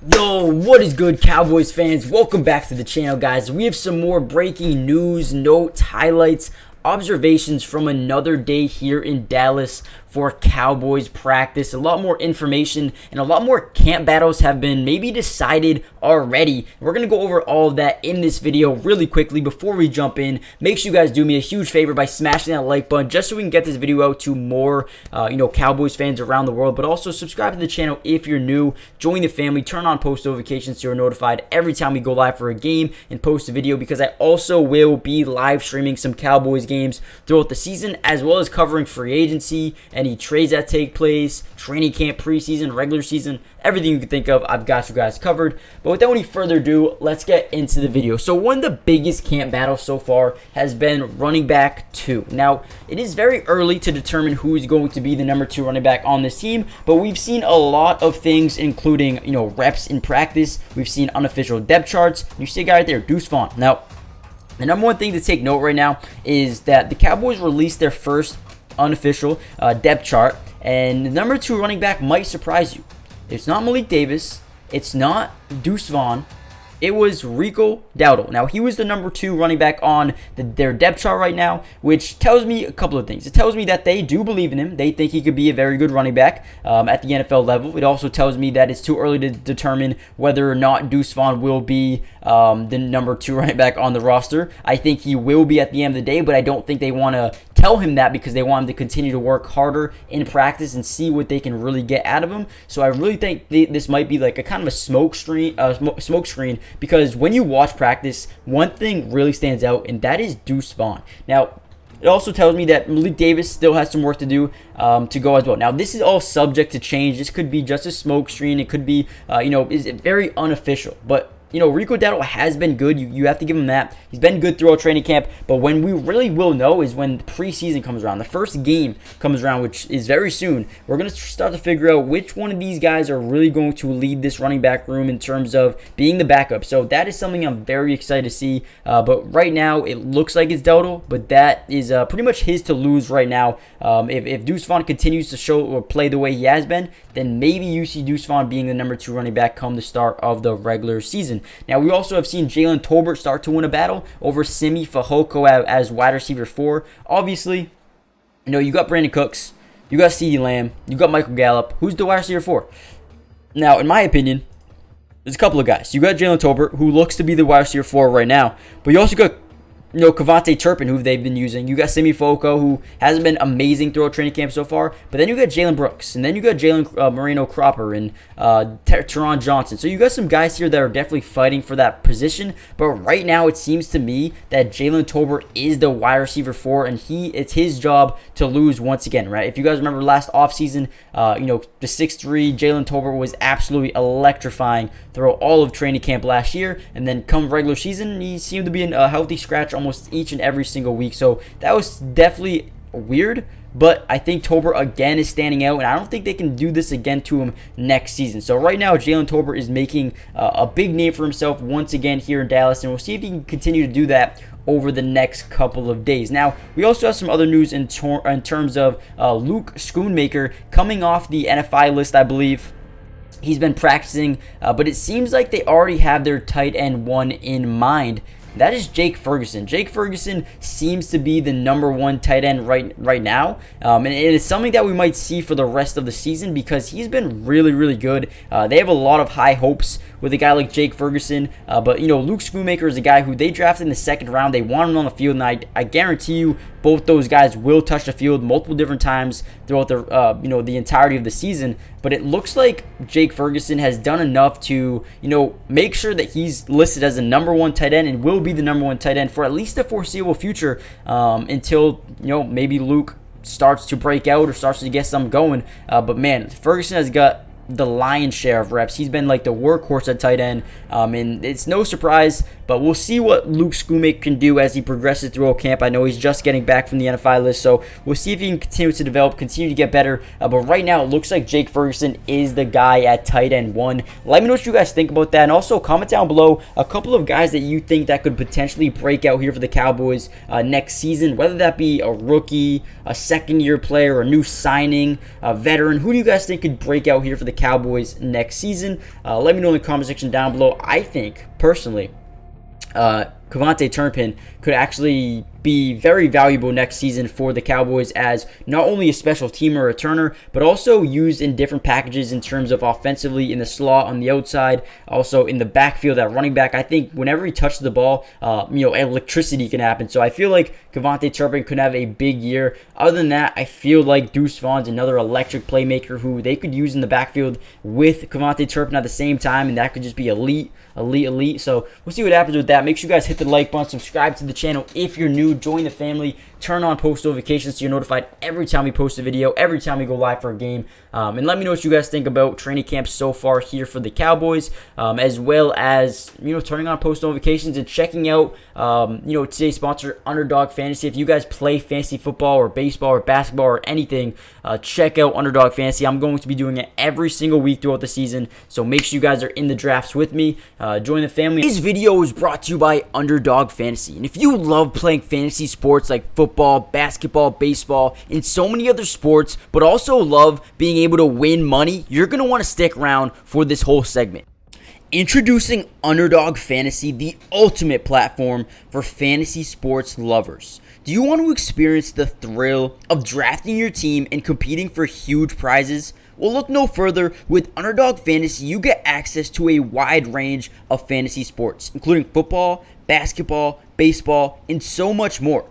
Yo, what is good, Cowboys fans? Welcome back to the channel, guys. We have some more breaking news, notes, highlights, observations from another day here in Dallas for Cowboys practice. A lot more information and a lot more camp battles have been maybe decided already. We're going to go over all of that in this video really quickly. Before we jump in, make sure you guys do me a huge favor by smashing that like button just so we can get this video out to more Cowboys fans around the world. But also subscribe to the channel if you're new. Join the family. Turn on post notifications so you're notified every time we go live for a game and post a video, because I also will be live streaming some Cowboys games throughout the season, as well as covering free agency, any trades that take place, training camp, preseason, regular season, everything you can think of. I've got you guys covered. But without any further ado, let's get into the video. So one of the biggest camp battles so far has been running back 2. Now, it is very early to determine who is going to be the number 2 running back on this team, but we've seen a lot of things, including reps in practice. We've seen unofficial depth charts. You see a guy right there, Deuce Vaughn. Now, the number one thing to take note right now is that the Cowboys released their first unofficial depth chart, and the number 2 running back might surprise you. It's not Malik Davis. It's not Deuce Vaughn. It was Rico Dowdle. Now, he was the number 2 running back on their depth chart right now, which tells me a couple of things. It tells me that they do believe in him. They think he could be a very good running back at the NFL level. It also tells me that it's too early to determine whether or not Deuce Vaughn will be the number 2 running back on the roster. I think he will be at the end of the day, but I don't think they want to tell him that because they want him to continue to work harder in practice and see what they can really get out of him. So I really think this might be like a kind of a smoke screen, because when you watch practice, one thing really stands out, and that is Deuce Vaughn. Now, it also tells me that Malik Davis still has some work to do to go as well. Now, this is all subject to change. This could be just a smoke screen. It could be, is very unofficial. But Rico Dowdle has been good. You have to give him that. He's been good throughout training camp. But when we really will know is when the preseason comes around. The first game comes around, which is very soon. We're going to start to figure out which one of these guys are really going to lead this running back room in terms of being the backup. So that is something I'm very excited to see. But right now, it looks like it's Dowdle. But that is pretty much his to lose right now. If Deuce Vaughn continues to show or play the way he has been, then maybe you see Deuce Vaughn being the number 2 running back come the start of the regular season. Now, we also have seen Jalen Tolbert start to win a battle over Simi Fehoko as wide receiver 4. Obviously, you got Brandon Cooks, you got CeeDee Lamb, you got Michael Gallup. Who's the wide receiver 4? Now, in my opinion, there's a couple of guys. You got Jalen Tolbert, who looks to be the wide receiver 4 right now, but you also got Kavontae Turpin, who they've been using. You got Simi Fehoko, who hasn't been amazing throughout training camp so far. But then you got Jalen Brooks, and then you got Jalen Moreno Cropper and Teron Johnson. So you got some guys here that are definitely fighting for that position. But right now, it seems to me that Jalen Tolbert is the wide receiver 4, and it's his job to lose once again, right? If you guys remember last offseason, the 6'3" Jalen Tolbert was absolutely electrifying throughout all of training camp last year. And then come regular season, he seemed to be in a healthy scratch almost each and every single week. So that was definitely weird, but I think Tolbert again is standing out, and I don't think they can do this again to him next season. So right now, Jalen Tolbert is making a big name for himself once again here in Dallas, and we'll see if he can continue to do that over the next couple of days. Now, we also have some other news in terms of Luke Schoonmaker coming off the NFI list, I believe. He's been practicing, but it seems like they already have their tight end 1 in mind. That is Jake Ferguson. Jake Ferguson seems to be the number 1 tight end right now. And it is something that we might see for the rest of the season because he's been really, really good. They have a lot of high hopes with a guy like Jake Ferguson. But, Luke Schoonmaker is a guy who they drafted in the 2nd round. They want him on the field, and I guarantee you both those guys will touch the field multiple different times throughout the entirety of the season. But it looks like Jake Ferguson has done enough to, make sure that he's listed as the number 1 tight end and will be the number 1 tight end for at least the foreseeable future until, maybe Luke starts to break out or starts to get something going. But man, Ferguson has got the lion's share of reps. He's been like the workhorse at tight end, and it's no surprise, but we'll see what Luke Schoonmaker can do as he progresses through camp. I know he's just getting back from the NFI list, so we'll see if he can continue to develop, continue to get better, but right now it looks like Jake Ferguson is the guy at tight end 1. Let me know what you guys think about that, and also comment down below a couple of guys that you think that could potentially break out here for the Cowboys next season, whether that be a rookie, a second-year player, a new signing, a veteran. Who do you guys think could break out here for the the Cowboys next season. Let me know in the comment section down below. I think, personally, Cavante Turpin could actually be very valuable next season for the Cowboys as not only a special teamer returner, but also used in different packages in terms of offensively in the slot on the outside, also in the backfield at running back. I think whenever he touches the ball, electricity can happen. So I feel like Cavante Turpin could have a big year. Other than that, I feel like Deuce Vaughn's another electric playmaker who they could use in the backfield with Cavante Turpin at the same time, and that could just be elite. So we'll see what happens with that. Make sure you guys hit the like button, subscribe to the channel if you're new, join the family, turn on post notifications so you're notified every time we post a video, every time we go live for a game, and let me know what you guys think about training camp so far here for the Cowboys, as well as turning on post notifications and checking out today's sponsor, Underdog Fantasy. If you guys play fantasy football or baseball or basketball or anything, check out Underdog Fantasy. I'm going to be doing it every single week throughout the season, so make sure you guys are in the drafts with me. Join the family. This video is brought to you by Underdog Fantasy, and if you love playing fantasy sports like football, basketball, baseball, and so many other sports, but also love being able to win money, you're going to want to stick around for this whole segment. Introducing Underdog Fantasy, the ultimate platform for fantasy sports lovers. Do you want to experience the thrill of drafting your team and competing for huge prizes? Well, look no further. With Underdog Fantasy, you get access to a wide range of fantasy sports, including football, basketball, baseball, and so much more.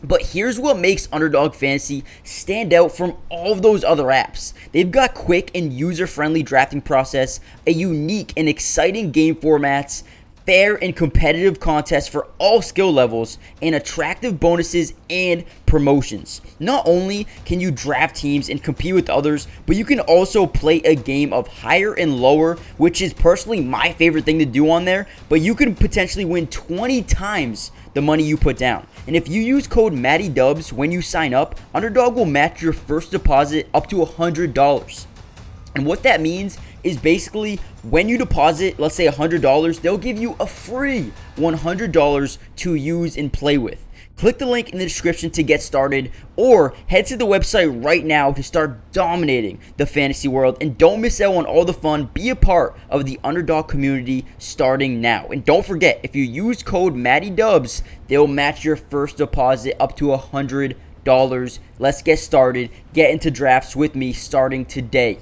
But here's what makes Underdog Fantasy stand out from all of those other apps. They've got quick and user-friendly drafting process, a unique and exciting game formats, fair and competitive contests for all skill levels, and attractive bonuses and promotions. Not only can you draft teams and compete with others, but you can also play a game of higher and lower, which is personally my favorite thing to do on there, but you can potentially win 20 times the money you put down. And if you use code MattyDubs when you sign up, Underdog will match your first deposit up to $100. And what that means is basically when you deposit, let's say $100, they'll give you a free $100 to use and play with. Click the link in the description to get started, or head to the website right now to start dominating the fantasy world. And don't miss out on all the fun. Be a part of the Underdog community starting now. And don't forget, if you use code MattyDubs, they'll match your first deposit up to $100. Let's get started. Get into drafts with me starting today.